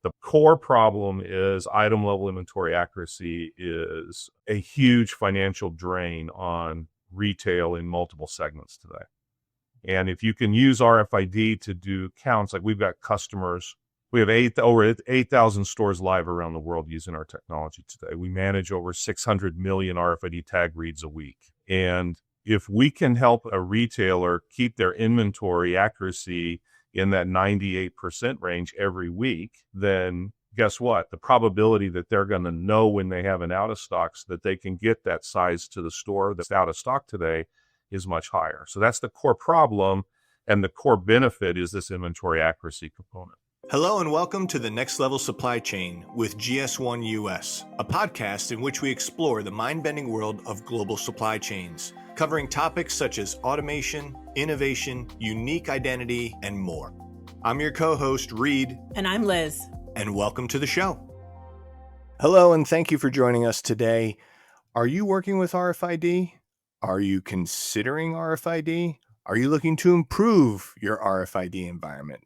The core problem is item level inventory accuracy is a huge financial drain on retail in multiple segments today. And if you can use RFID to do counts, like we've got customers, we have over 8,000 stores live around the world using our technology today. We manage over 600 million RFID tag reads a week. And if we can help a retailer keep their inventory accuracy in that 98% range every week, then guess what? The probability that they're going to know when they have an out of stock so that they can get that size to the store that's out of stock today is much higher. So that's the core problem. And the core benefit is this inventory accuracy component. Hello and welcome to the Next Level Supply Chain with GS1 US, a podcast in which we explore the mind-bending world of global supply chains, covering topics such as automation, innovation, unique identity, and more. I'm your co-host, Reid. And I'm Liz. And welcome to the show. Hello, and thank you for joining us today. Are you working with RFID? Are you considering RFID? Are you looking to improve your RFID environment?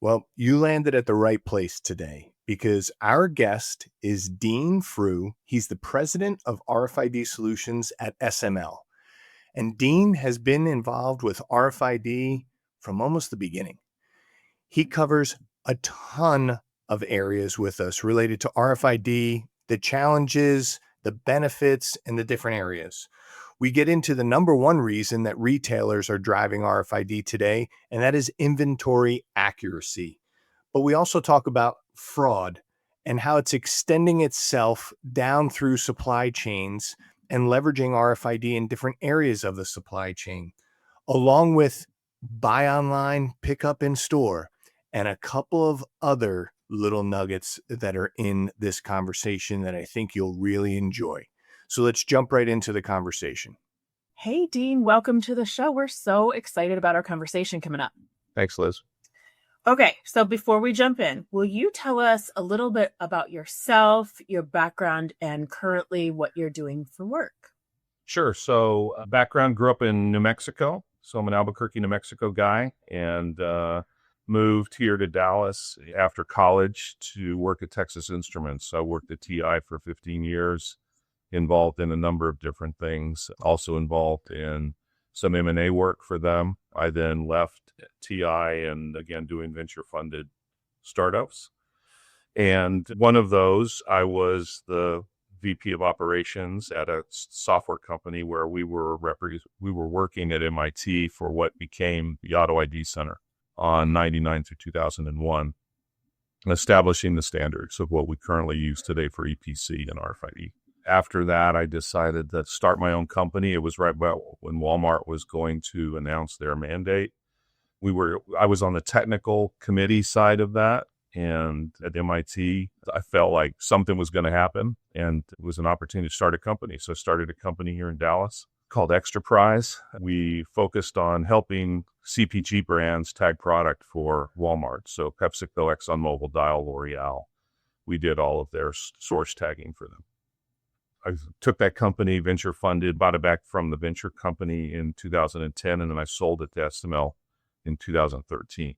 Well, you landed at the right place today because our guest is Dean Frew. He's the president of RFID Solutions at SML. And Dean has been involved with RFID from almost the beginning. He covers a ton of areas with us related to RFID, the challenges, the benefits, and the different areas. We get into the number one reason that retailers are driving RFID today, and that is inventory accuracy. But we also talk about fraud and how it's extending itself down through supply chains and leveraging RFID in different areas of the supply chain, along with buy online, pick up in store, and a couple of other little nuggets that are in this conversation that I think you'll really enjoy. So let's jump right into the conversation. Hey, Dean, welcome to the show. We're so excited about our conversation coming up. Thanks, Liz. Okay, so before we jump in, will you tell us a little bit about yourself, your background, and currently what you're doing for work? Sure. So background, grew up in New Mexico. So I'm an Albuquerque, New Mexico guy, and moved here to Dallas after college to work at Texas Instruments. So I worked at TI for 15 years. Involved in a number of different things, also involved in some M&A work for them. I then left TI and again doing venture-funded startups. And one of those, I was the VP of operations at a software company where we were working at MIT for what became the Auto ID Center on 99 through 2001, establishing the standards of what we currently use today for EPC and RFID. After that, I decided to start my own company. It was right about when Walmart was going to announce their mandate. I was on the technical committee side of that. And at MIT, I felt like something was going to happen. And it was an opportunity to start a company. So I started a company here in Dallas called Extraprise. We focused on helping CPG brands tag product for Walmart. So PepsiCo, ExxonMobil, Dial, L'Oreal. We did all of their source tagging for them. I took that company, venture funded, bought it back from the venture company in 2010, and then I sold it to SML in 2013.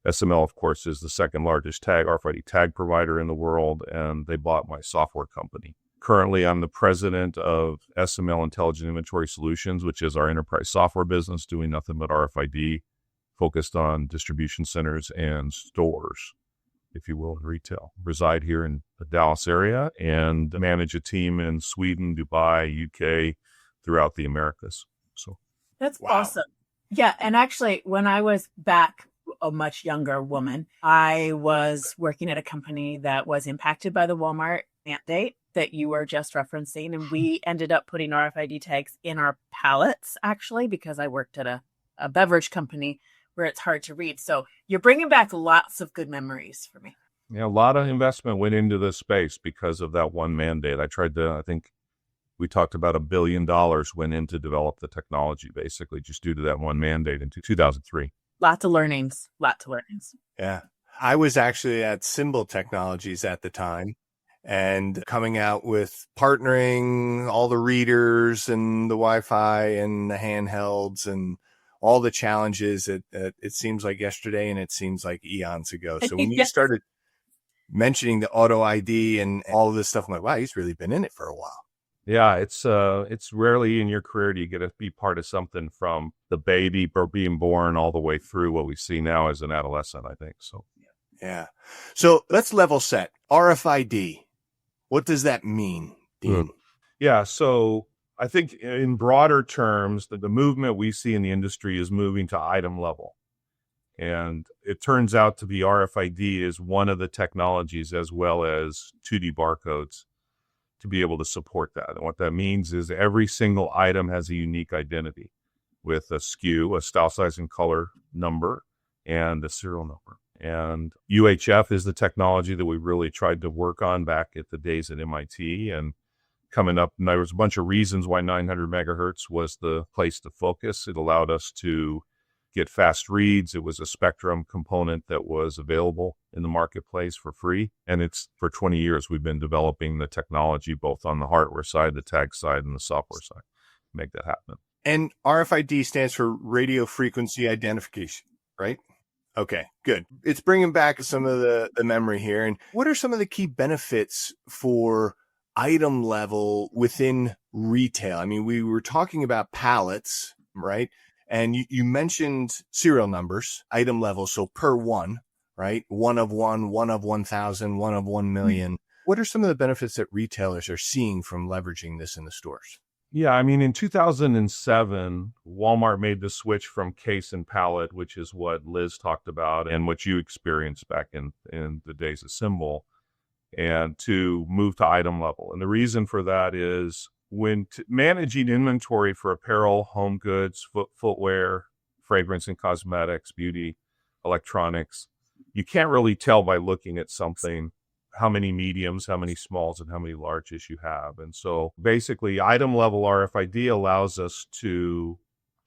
SML, of course, is the second largest RFID tag provider in the world, and they bought my software company. Currently, I'm the president of SML Intelligent Inventory Solutions, which is our enterprise software business doing nothing but RFID, focused on distribution centers and stores, if you will, in retail. Reside here in the Dallas area and manage a team in Sweden, Dubai, UK, throughout the Americas. So that's awesome. Yeah. And actually, when I was back a much younger woman, I was working at a company that was impacted by the Walmart mandate that you were just referencing. And we ended up putting RFID tags in our pallets, actually, because I worked at a beverage company where it's hard to read. So you're bringing back lots of good memories for me. Yeah, a lot of investment went into this space because of that one mandate. I think we talked about $1 billion went in to develop the technology, basically, just due to that one mandate in 2003. Lots of learnings. Yeah. I was actually at Symbol Technologies at the time and coming out with partnering all the readers and the Wi-Fi and the handhelds and all the challenges. It seems like yesterday and it seems like eons ago. So when you started mentioning the auto ID and all of this stuff. I'm like, wow, he's really been in it for a while. Yeah, it's rarely in your career do you get to be part of something from the baby or being born all the way through what we see now as an adolescent, I think. So yeah. So let's level set. RFID. What does that mean, Dean? Yeah, so I think in broader terms, the movement we see in the industry is moving to item level. And it turns out to be RFID is one of the technologies as well as 2D barcodes to be able to support that. And what that means is every single item has a unique identity with a SKU, a style, size, and color number, and a serial number. And UHF is the technology that we really tried to work on back at the days at MIT. And coming up, and there was a bunch of reasons why 900 megahertz was the place to focus. It allowed us to get fast reads. It was a spectrum component that was available in the marketplace for free. And it's for 20 years, we've been developing the technology, both on the hardware side, the tag side, and the software side to make that happen. And RFID stands for radio frequency identification, right? Okay, good. It's bringing back some of the memory here. And what are some of the key benefits for item level within retail? I mean, we were talking about pallets, right? And you mentioned serial numbers, item level. So per one, right? One of 1,000, one of 1 million. What are some of the benefits that retailers are seeing from leveraging this in the stores? Yeah, I mean, in 2007, Walmart made the switch from case and pallet, which is what Liz talked about and what you experienced back in the days of Symbol, and to move to item level. And the reason for that is when managing inventory for apparel, home goods, footwear, fragrance and cosmetics, beauty, electronics, you can't really tell by looking at something how many mediums, how many smalls, and how many larges you have. And so basically item level RFID allows us to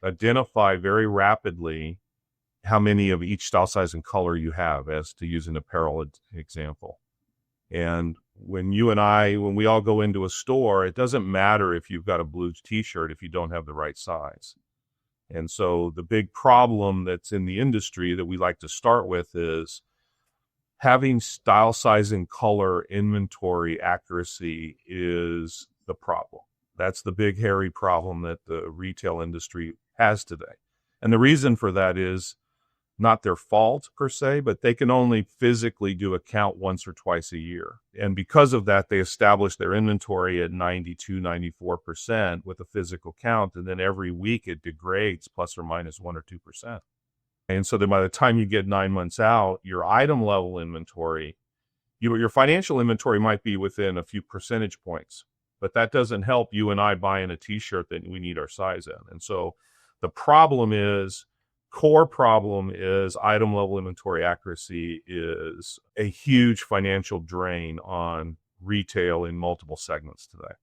identify very rapidly how many of each style, size, and color you have, as to use an apparel example. And when we all go into a store, it doesn't matter if you've got a blue t-shirt if you don't have the right size. And so the big problem that's in the industry that we like to start with is having style, size, and color inventory accuracy is the problem. That's the big, hairy problem that the retail industry has today. And the reason for that is not their fault per se, but they can only physically do a count once or twice a year. And because of that, they establish their inventory at 92, 94% with a physical count. And then every week it degrades plus or minus 1 or 2%. And so then by the time you get 9 months out, your item level inventory, your financial inventory might be within a few percentage points, but that doesn't help you and I buying a t-shirt that we need our size in. And so the core problem is item level inventory accuracy is a huge financial drain on retail in multiple segments today.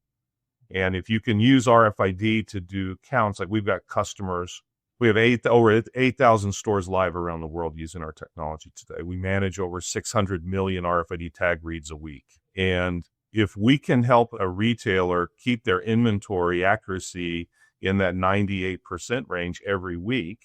And if you can use RFID to do counts, like we've got customers, we have over 8,000 stores live around the world using our technology today. We manage over 600 million RFID tag reads a week. And if we can help a retailer keep their inventory accuracy in that 98% range every week,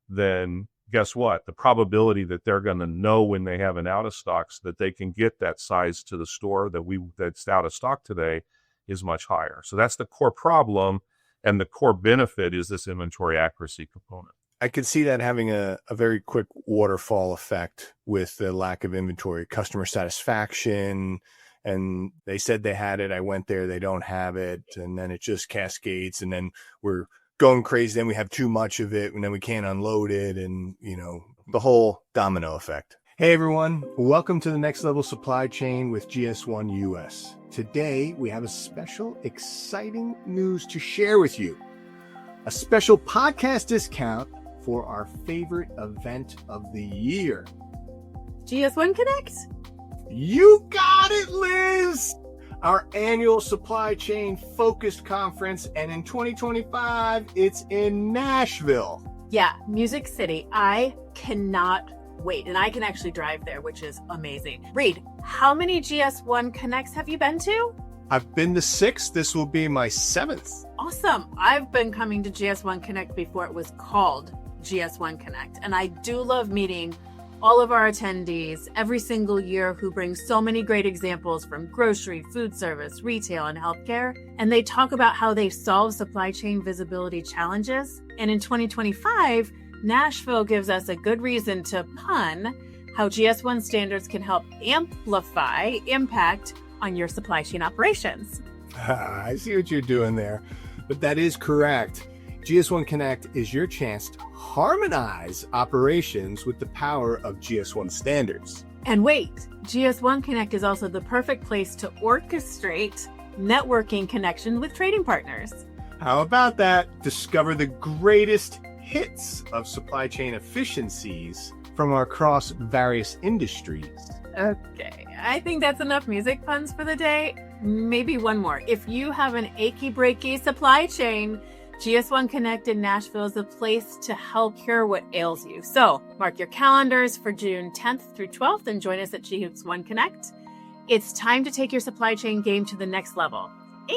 then guess what? The probability that they're going to know when they have an out of stocks that they can get that size to the store that's out of stock today is much higher. So that's the core problem. And the core benefit is this inventory accuracy component. I could see that having a very quick waterfall effect with the lack of inventory, customer satisfaction. And they said they had it. I went there. They don't have it. And then it just cascades. And then we're going crazy. Then we have too much of it. And then we can't unload it. And, the whole domino effect. Hey, everyone. Welcome to the Next Level Supply Chain with GS1 US. Today, we have a special, exciting news to share with you. A special podcast discount for our favorite event of the year. GS1 Connect? You got it, Liz! Our annual supply chain focused conference, and in 2025, it's in Nashville. Yeah, Music City. I cannot wait. And I can actually drive there, which is amazing. Reid, how many GS1 Connects have you been to? I've been to 6. This will be my 7th. Awesome. I've been coming to GS1 Connect before it was called GS1 Connect. And I do love meeting all of our attendees every single year who bring so many great examples from grocery, food service, retail, and healthcare. And they talk about how they've solved supply chain visibility challenges. And in 2025, Nashville gives us a good reason to pun how GS1 standards can help amplify impact on your supply chain operations. I see what you're doing there, but that is correct. GS1 Connect is your chance to harmonize operations with the power of GS1 standards. And wait, GS1 Connect is also the perfect place to orchestrate networking connection with trading partners. How about that? Discover the greatest hits of supply chain efficiencies from across various industries. Okay, I think that's enough music puns for the day. Maybe one more. If you have an achy breaky supply chain, GS1 Connect in Nashville is a place to help cure what ails you. So mark your calendars for June 10th through 12th and join us at GS1 Connect. It's time to take your supply chain game to the next level.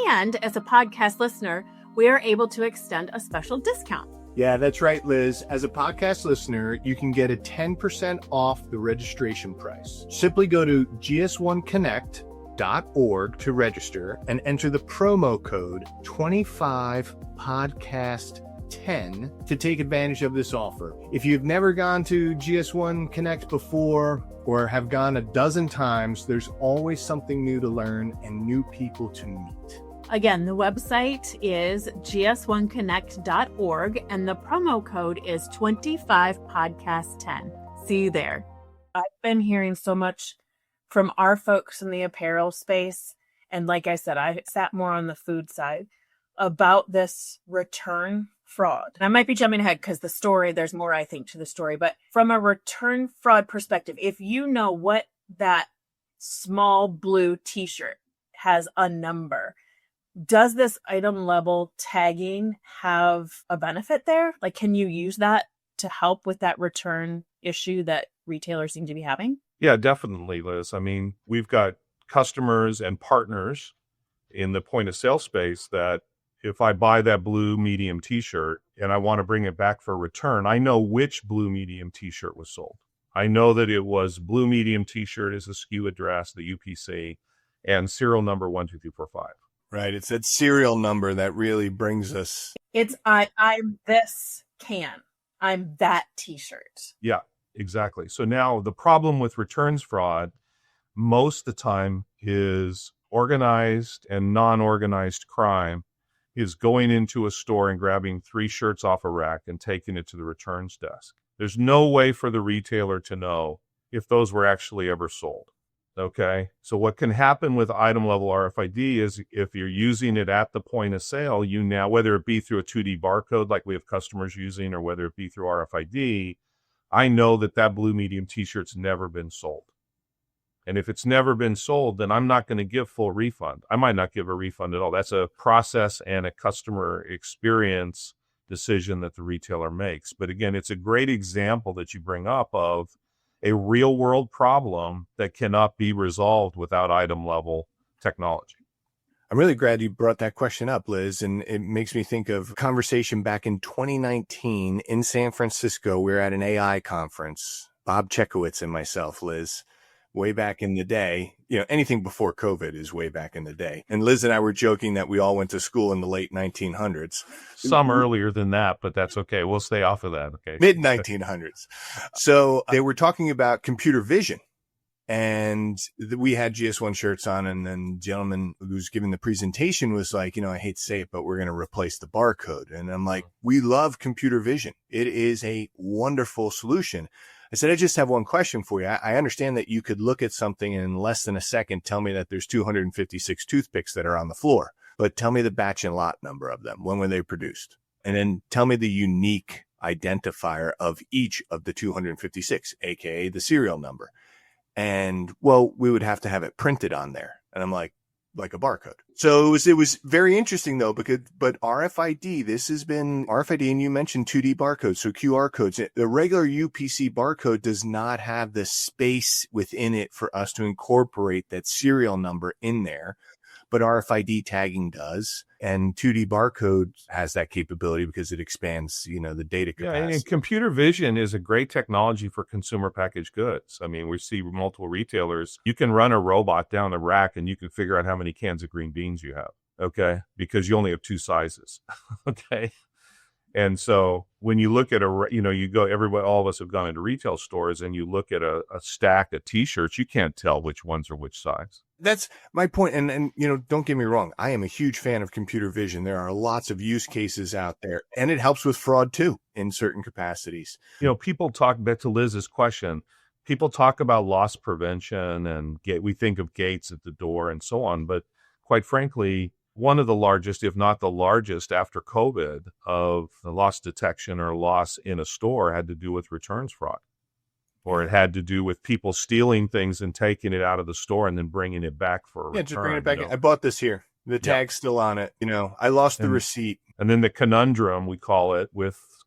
And as a podcast listener, we are able to extend a special discount. Yeah, that's right, Liz. As a podcast listener, you can get a 10% off the registration price. Simply go to gs1connect.org to register and enter the promo code 25podcast10 to take advantage of this offer. If you've never gone to GS1 Connect before or have gone a dozen times, there's always something new to learn and new people to meet. Again, the website is gs1connect.org and the promo code is 25podcast10. See you there. I've been hearing so much from our folks in the apparel space. And like I said, I sat more on the food side about this return fraud. And I might be jumping ahead because there's more, I think, to the story. But from a return fraud perspective, if you know what that small blue t-shirt has a number, does this item level tagging have a benefit there? Like, can you use that to help with that return issue that retailers seem to be having? Yeah, definitely, Liz. I mean, we've got customers and partners in the point of sale space that if I buy that blue medium t-shirt and I want to bring it back for return, I know which blue medium t-shirt was sold. I know that it was blue medium t-shirt is the SKU address, the UPC, and serial number 12345. Right. It's that serial number that really brings us. It's I'm this can. I'm that t-shirt. Yeah, exactly. So now the problem with returns fraud most of the time is organized and non-organized crime is going into a store and grabbing 3 shirts off a rack and taking it to the returns desk. There's no way for the retailer to know if those were actually ever sold. Okay. So what can happen with item level RFID is if you're using it at the point of sale, you now, whether it be through a 2D barcode like we have customers using or whether it be through RFID, I know that that blue medium t-shirt's never been sold. And if it's never been sold, then I'm not going to give full refund. I might not give a refund at all. That's a process and a customer experience decision that the retailer makes. But again, it's a great example that you bring up of a real world problem that cannot be resolved without item level technology. I'm really glad you brought that question up, Liz. And it makes me think of a conversation back in 2019 in San Francisco. We were at an AI conference, Bob Chekowitz and myself, Liz, way back in the day. You know, anything before COVID is way back in the day. And Liz and I were joking that we all went to school in the late 1900s. Some earlier than that, but that's okay. We'll stay off of that. Okay. Mid 1900s. So they were talking about computer vision. And we had GS1 shirts on, and then the gentleman who was giving the presentation was like, you know, I hate to say it, but we're going to replace the barcode. And I'm like, we love computer vision. It is a wonderful solution. I said, I just have one question for you. I understand that you could look at something and in less than a second tell me that there's 256 toothpicks that are on the floor, but tell me the batch and lot number of them. When were they produced? And then tell me the unique identifier of each of the 256, aka the serial number. And well, we would have to have it printed on there. And I'm like a barcode. So it was very interesting though, but RFID, this has been RFID, and you mentioned 2D barcodes. So QR codes, the regular UPC barcode does not have the space within it for us to incorporate that serial number in there. but RFID tagging does. And 2D barcode has that capability because it expands, the data Yeah, capacity. and computer vision is a great technology for consumer packaged goods. I mean, we see multiple retailers. You can run a robot down the rack and you can figure out how many cans of green beans you have, okay? Because you only have two sizes, okay? And so when you look at all of us have gone into retail stores and you look at a stack of T-shirts, you can't tell which ones are which size. That's my point. And don't get me wrong. I am a huge fan of computer vision. There are lots of use cases out there, and it helps with fraud too in certain capacities. People talk, back to Liz's question, people talk about loss prevention and we think of gates at the door and so on. But quite frankly, one of the largest, if not the largest after COVID, of the loss detection or loss in a store had to do with returns fraud. Or it had to do with people stealing things and taking it out of the store and then bringing it back for a return. Just bring it back. I bought this here. The tag's still on it. I lost the receipt. And then the conundrum, we call it,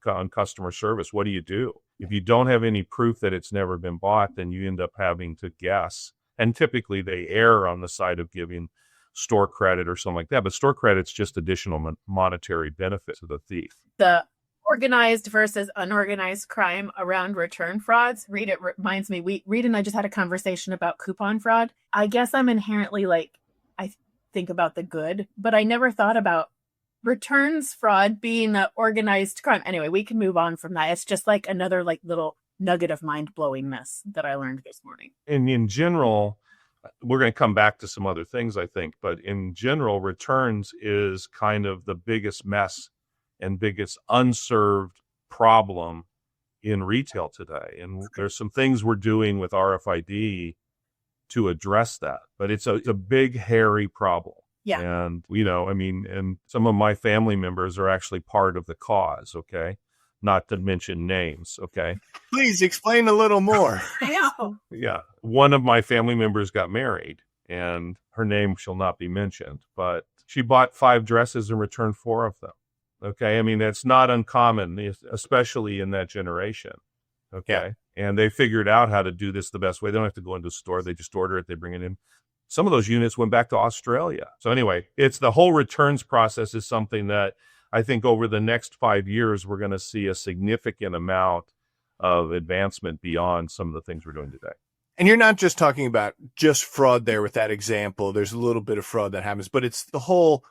on customer service. What do you do? If you don't have any proof that it's never been bought, then you end up having to guess. And typically they err on the side of giving store credit or something like that. But store credit's just additional monetary benefit to the thief. The organized versus unorganized crime around return frauds. Reid, it reminds me, Reid and I just had a conversation about coupon fraud. I guess I'm inherently I think about the good, but I never thought about returns fraud being an organized crime. Anyway, we can move on from that. It's just another little nugget of mind-blowingness that I learned this morning. And in general, we're going to come back to some other things, I think, but in general, returns is kind of the biggest mess and biggest unserved problem in retail today. And there's some things we're doing with RFID to address that, but it's a big, hairy problem. Yeah. And, and some of my family members are actually part of the cause, okay? Not to mention names, okay? Please explain a little more. I know. Yeah. One of my family members got married, and her name shall not be mentioned, but she bought 5 dresses and returned 4 of them. Okay. I mean, that's not uncommon, especially in that generation. Okay. Yeah. And they figured out how to do this the best way. They don't have to go into a store. They just order it. They bring it in. Some of those units went back to Australia. So anyway, it's the whole returns process is something that I think over the next 5 years, we're going to see a significant amount of advancement beyond some of the things we're doing today. And you're not just talking about just fraud there with that example. There's a little bit of fraud that happens, but it's the whole,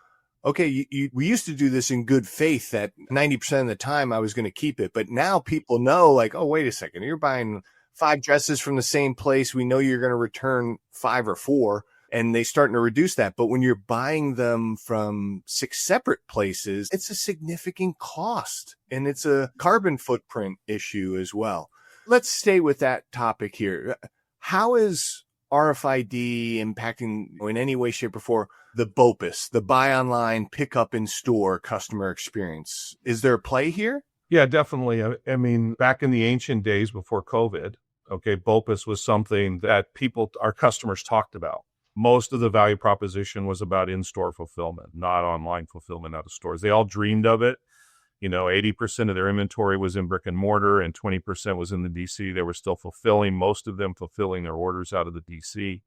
okay, we used to do this in good faith that 90% of the time I was going to keep it. But now people know oh, wait a second, you're buying 5 dresses from the same place. We know you're going to return 5 or 4. And they starting to reduce that. But when you're buying them from 6 separate places, it's a significant cost and it's a carbon footprint issue as well. Let's stay with that topic here. How is RFID impacting in any way, shape, or form the BOPIS, the buy online, pick up in store customer experience? Is there a play here? Yeah, definitely. I mean, back in the ancient days before COVID, okay, BOPIS was something that our customers talked about. Most of the value proposition was about in-store fulfillment, not online fulfillment out of stores. They all dreamed of it. 80% of their inventory was in brick and mortar and 20% was in the DC. They were still most of them fulfilling their orders out of the DC.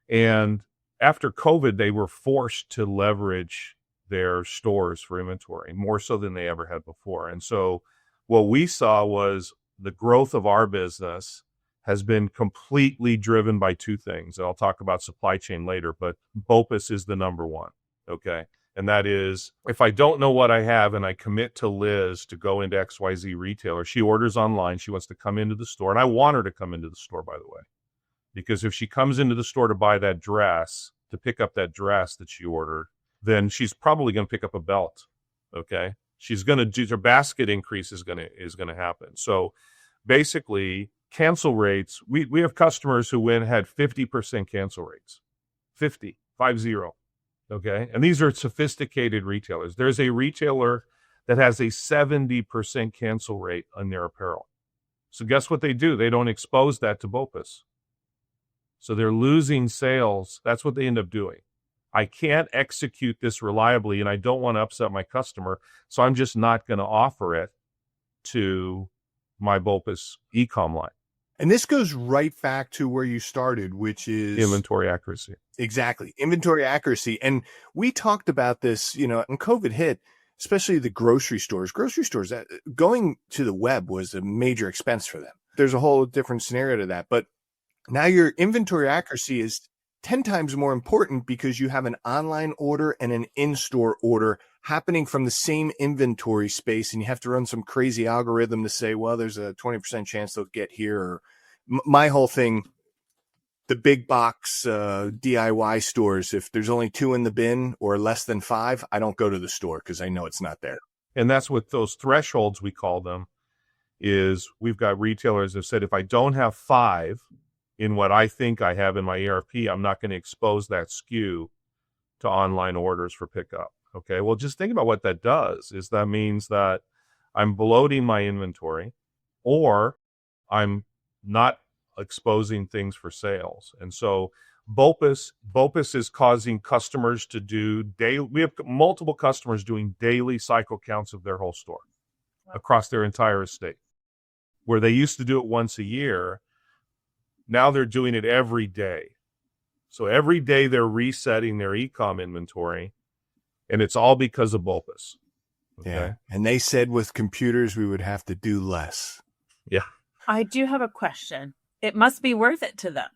And after COVID, they were forced to leverage their stores for inventory more so than they ever had before. And so what we saw was the growth of our business has been completely driven by 2 things. And I'll talk about supply chain later, but BOPIS is the number one, okay? And that is, if I don't know what I have and I commit to Liz to go into XYZ retailer, she orders online, she wants to come into the store, and I want her to come into the store, by the way. Because if she comes into the store to buy that dress, to pick up that dress that she ordered, then she's probably going to pick up a belt, okay? She's going to do, her basket increase is going to happen. So basically, cancel rates, we have customers who had 50% cancel rates, 50, okay? And these are sophisticated retailers. There's a retailer that has a 70% cancel rate on their apparel. So guess what they do? They don't expose that to BOPIS. So they're losing sales. That's what they end up doing. I can't execute this reliably and I don't want to upset my customer, so I'm just not going to offer it to my BOPIS e-com line. And this goes right back to where you started, which is Inventory accuracy. Exactly. Inventory accuracy. And we talked about this, when COVID hit, especially the grocery stores, going to the web was a major expense for them. There's a whole different scenario to that. But now your inventory accuracy is 10 times more important because you have an online order and an in-store order happening from the same inventory space. And you have to run some crazy algorithm to say, well, there's a 20% chance they'll get here. Or my whole thing, the big box DIY stores, if there's only 2 in the bin or less than 5, I don't go to the store because I know it's not there. And that's what those thresholds, we call them, is we've got retailers that have said, if I don't have 5 in what I think I have in my ERP, I'm not going to expose that SKU to online orders for pickup. Okay, well, just think about what that does. Is that means that I'm bloating my inventory, or I'm not exposing things for sales. And so BOPIS is causing customers to do daily. We have multiple customers doing daily cycle counts of their whole store across their entire estate, where they used to do it once a year. Now they're doing it every day. So every day they're resetting their e-com inventory, and it's all because of BOPIS. Okay? Yeah. And they said with computers, we would have to do less. Yeah. I do have a question. It must be worth it to them.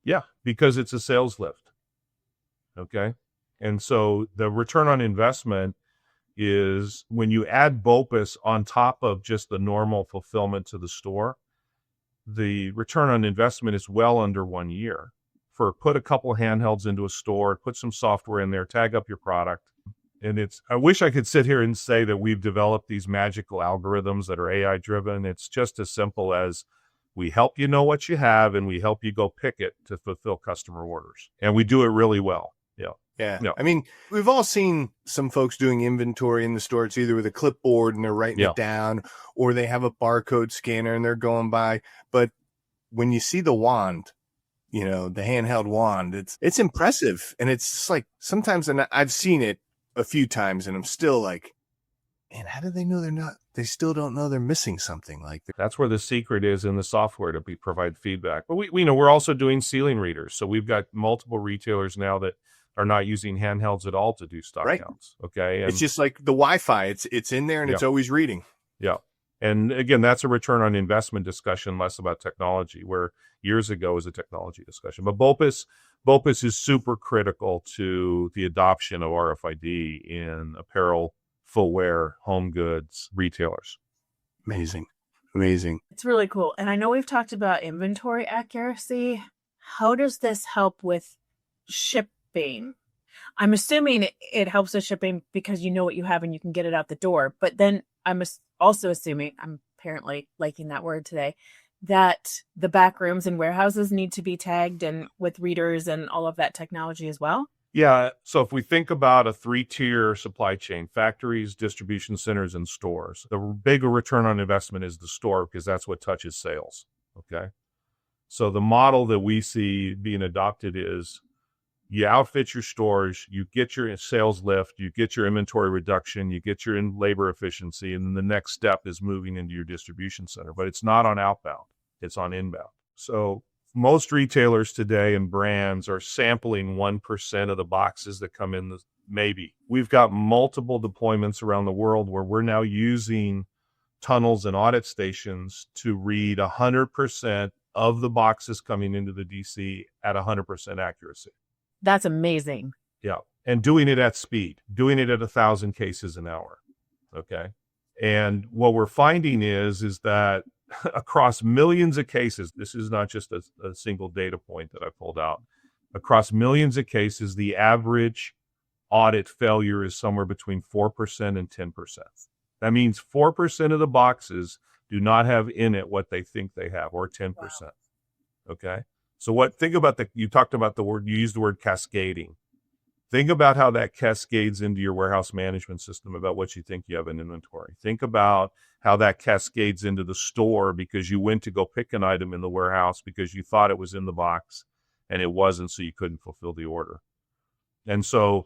Yeah, because it's a sales lift. Okay. And so the return on investment is when you add BOPIS on top of just the normal fulfillment to the store, the return on investment is well under 1 year. For put a couple handhelds into a store, put some software in there, tag up your product. And I wish I could sit here and say that we've developed these magical algorithms that are AI driven. It's just as simple as we help you know what you have and we help you go pick it to fulfill customer orders. And we do it really well. Yeah. Yeah. Yeah. I mean, we've all seen some folks doing inventory in the store. It's either with a clipboard and they're writing it down, or they have a barcode scanner and they're going by. But when you see the wand, the handheld wand, it's impressive. And it's just like sometimes, and I've seen it a few times and I'm still like, man, how do they know they still don't know they're missing something? That's where the secret is in the software to provide feedback. But we know we're also doing ceiling readers. So we've got multiple retailers now that are not using handhelds at all to do stock counts. Okay. And it's just like the Wi-Fi. It's in there and it's always reading. Yeah. And again, that's a return on investment discussion, less about technology, where years ago was a technology discussion. But BOPIS is super critical to the adoption of RFID in apparel, footwear, home goods, retailers. Amazing. It's really cool. And I know we've talked about inventory accuracy. How does this help with shipping? I'm assuming it helps with shipping because you know what you have and you can get it out the door. But then I'm also assuming, I'm apparently liking that word today, that the back rooms and warehouses need to be tagged and with readers and all of that technology as well. Yeah. So if we think about a 3-tier supply chain, factories, distribution centers, and stores, the bigger return on investment is the store because that's what touches sales. Okay. So the model that we see being adopted is you outfit your stores, you get your sales lift, you get your inventory reduction, you get your labor efficiency, and then the next step is moving into your distribution center. But it's not on outbound, it's on inbound. So most retailers today and brands are sampling 1% of the boxes that come in. Maybe. We've got multiple deployments around the world where we're now using tunnels and audit stations to read 100% of the boxes coming into the DC at 100% accuracy. That's amazing. Yeah. And doing it at speed, doing it at 1,000 cases an hour. Okay. And what we're finding is that across millions of cases, this is not just a single data point that I pulled out. Across millions of cases, the average audit failure is somewhere between 4% and 10%. That means 4% of the boxes do not have in it what they think they have, or 10%. Wow. Okay. So think about you talked about you used the word cascading. Think about how that cascades into your warehouse management system about what you think you have in inventory. Think about how that cascades into the store because you went to go pick an item in the warehouse because you thought it was in the box and it wasn't, so you couldn't fulfill the order. And so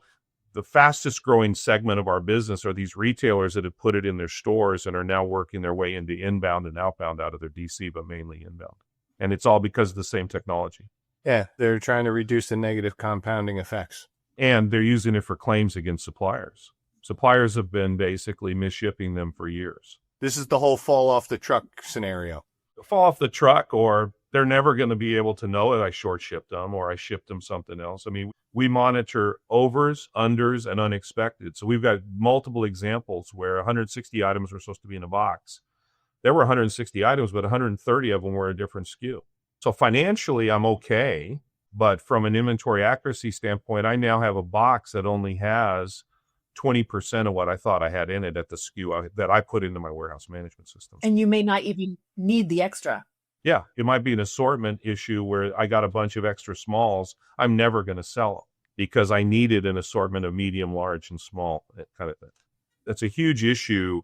the fastest growing segment of our business are these retailers that have put it in their stores and are now working their way into inbound and outbound out of their DC, but mainly inbound. And it's all because of the same technology. Yeah, they're trying to reduce the negative compounding effects. And they're using it for claims against suppliers. Suppliers have been basically misshipping them for years. This is the whole fall off the truck scenario. Fall off the truck, or they're never going to be able to know if I short shipped them or I shipped them something else. I mean, we monitor overs, unders, and unexpected. So we've got multiple examples where 160 items were supposed to be in a box. There were 160 items, but 130 of them were a different SKU. So financially, I'm okay. But from an inventory accuracy standpoint, I now have a box that only has 20% of what I thought I had in it at the SKU that I put into my warehouse management system. And you may not even need the extra. Yeah, it might be an assortment issue where I got a bunch of extra smalls. I'm never going to sell them because I needed an assortment of medium, large, and small, that kind of thing. That's a huge issue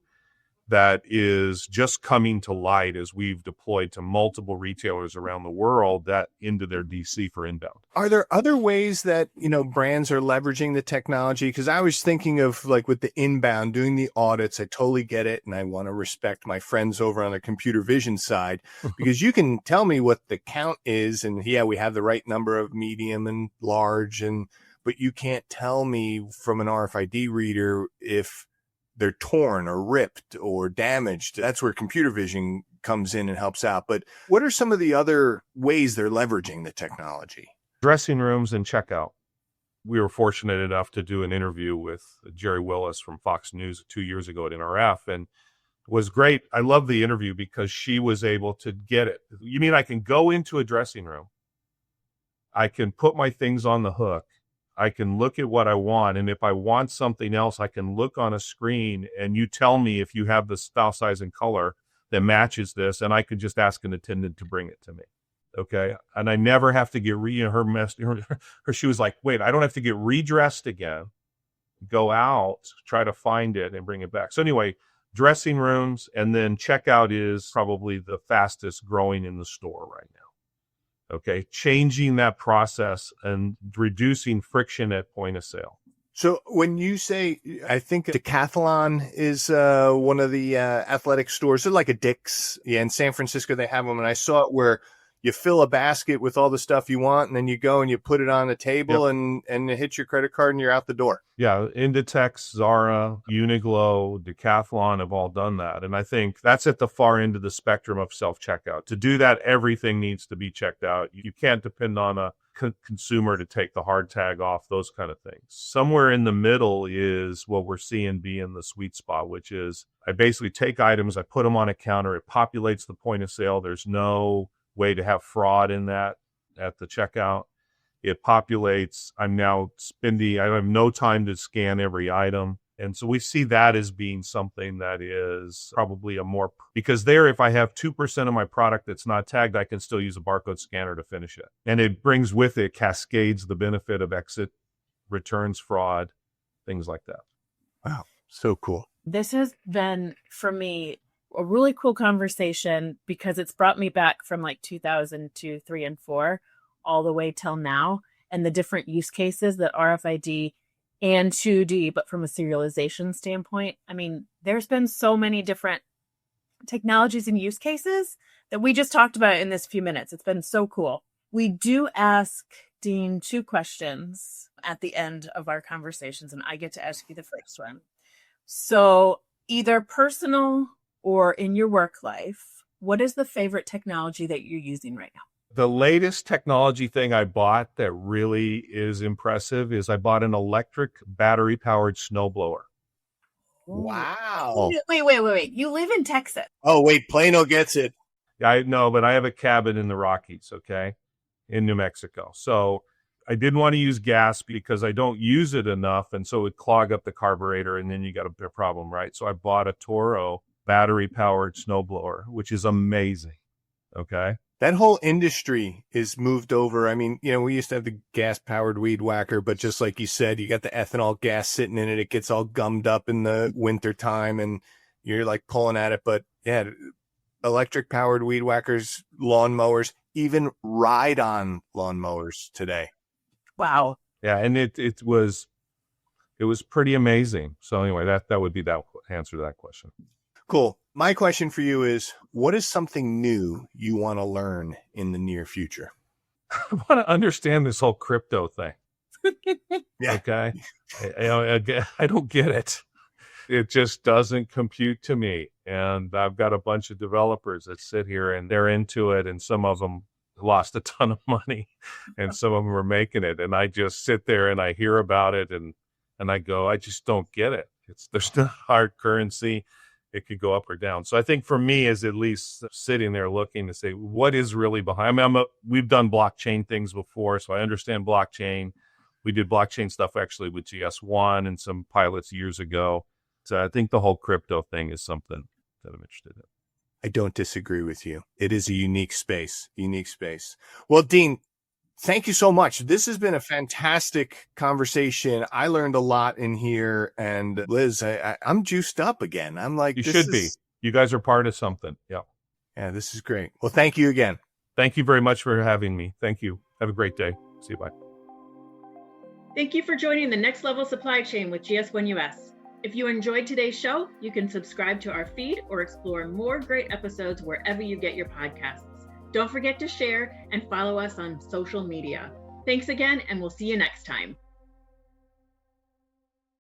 that is just coming to light as we've deployed to multiple retailers around the world that into their DC for inbound. Are there other ways that, brands are leveraging the technology? Because I was thinking of like with the inbound, doing the audits. I totally get it. And I want to respect my friends over on the computer vision side, because you can tell me what the count is. And yeah, we have the right number of medium and large, but you can't tell me from an RFID reader if they're torn or ripped or damaged. That's where computer vision comes in and helps out. But what are some of the other ways they're leveraging the technology? Dressing rooms and checkout. We were fortunate enough to do an interview with Jerry Willis from Fox News 2 years ago at NRF, and it was great. I love the interview because she was able to get it. You mean I can go into a dressing room, I can put my things on the hook, I can look at what I want, and if I want something else, I can look on a screen and you tell me if you have the style, size, and color that matches this, and I could just ask an attendant to bring it to me. Okay. And I never have to get she was like, wait, I don't have to get redressed again, go out, try to find it and bring it back. So anyway, dressing rooms, and then checkout is probably the fastest growing in the store right now. Okay. Changing that process and reducing friction at point of sale. So when you say, I think Decathlon is one of the athletic stores. They're like a Dick's. Yeah, in San Francisco, they have them. And I saw it where you fill a basket with all the stuff you want, and then you go and you put it on the table. Yep. and it hits your credit card and you're out the door. Yeah, Inditex, Zara, Uniqlo, Decathlon have all done that. And I think that's at the far end of the spectrum of self-checkout. To do that, everything needs to be checked out. You can't depend on a consumer to take the hard tag off, those kind of things. Somewhere in the middle is what we're seeing being the sweet spot, which is I basically take items, I put them on a counter, it populates the point of sale. There's no way to have fraud in that at the checkout. It populates. I have no time to scan every item. And so we see that as being something that is probably because there, if I have 2% of my product that's not tagged, I can still use a barcode scanner to finish it. And it brings with it, cascades the benefit of exit, returns fraud, things like that. Wow. So cool. This has been, for me, a really cool conversation because it's brought me back from like 2002, 3, and 4 all the way till now, and the different use cases that RFID and 2D, but from a serialization standpoint. I mean, there's been so many different technologies and use cases that we just talked about in this few minutes. It's been so cool. We do ask Dean 2 questions at the end of our conversations, and I get to ask you the first one. So either personal or in your work life, what is the favorite technology that you're using right now? The latest technology thing I bought that really is impressive is I bought an electric battery-powered snowblower. Wow. Wait. You live in Texas. Oh, wait, Plano gets it. I know, but I have a cabin in the Rockies, okay, in New Mexico. So I didn't want to use gas because I don't use it enough, and so it would clog up the carburetor, and then you got a problem, right? So I bought a Toro battery-powered snowblower, which is amazing, okay? That whole industry is moved over. I mean, we used to have the gas-powered weed whacker, but just like you said, you got the ethanol gas sitting in it. It gets all gummed up in the winter time, and you're like pulling at it. But yeah, electric-powered weed whackers, lawnmowers, even ride-on lawnmowers today. Wow. Yeah, and it was pretty amazing. So anyway, that would be that answer to that question. Cool. My question for you is, what is something new you want to learn in the near future? I want to understand this whole crypto thing. Yeah. Okay. I don't get it. It just doesn't compute to me. And I've got a bunch of developers that sit here and they're into it. And some of them lost a ton of money and some of them are making it. And I just sit there and I hear about it and I go, I just don't get it. There's no hard currency. It could go up or down. So I think for me is at least sitting there looking to say, what is really behind? I mean, we've done blockchain things before, so I understand blockchain. We did blockchain stuff actually with GS1 and some pilots years ago. So I think the whole crypto thing is something that I'm interested in. I don't disagree with you. It is a unique space. Well, Dean, thank you so much. This has been a fantastic conversation. I learned a lot in here. And Liz, I'm juiced up again. I'm like, you should be. You guys are part of something. Yeah. Yeah, this is great. Well, thank you again. Thank you very much for having me. Thank you. Have a great day. See you. Bye. Thank you for joining the Next Level Supply Chain with GS1 US. If you enjoyed today's show, you can subscribe to our feed or explore more great episodes wherever you get your podcasts. Don't forget to share and follow us on social media. Thanks again, and we'll see you next time.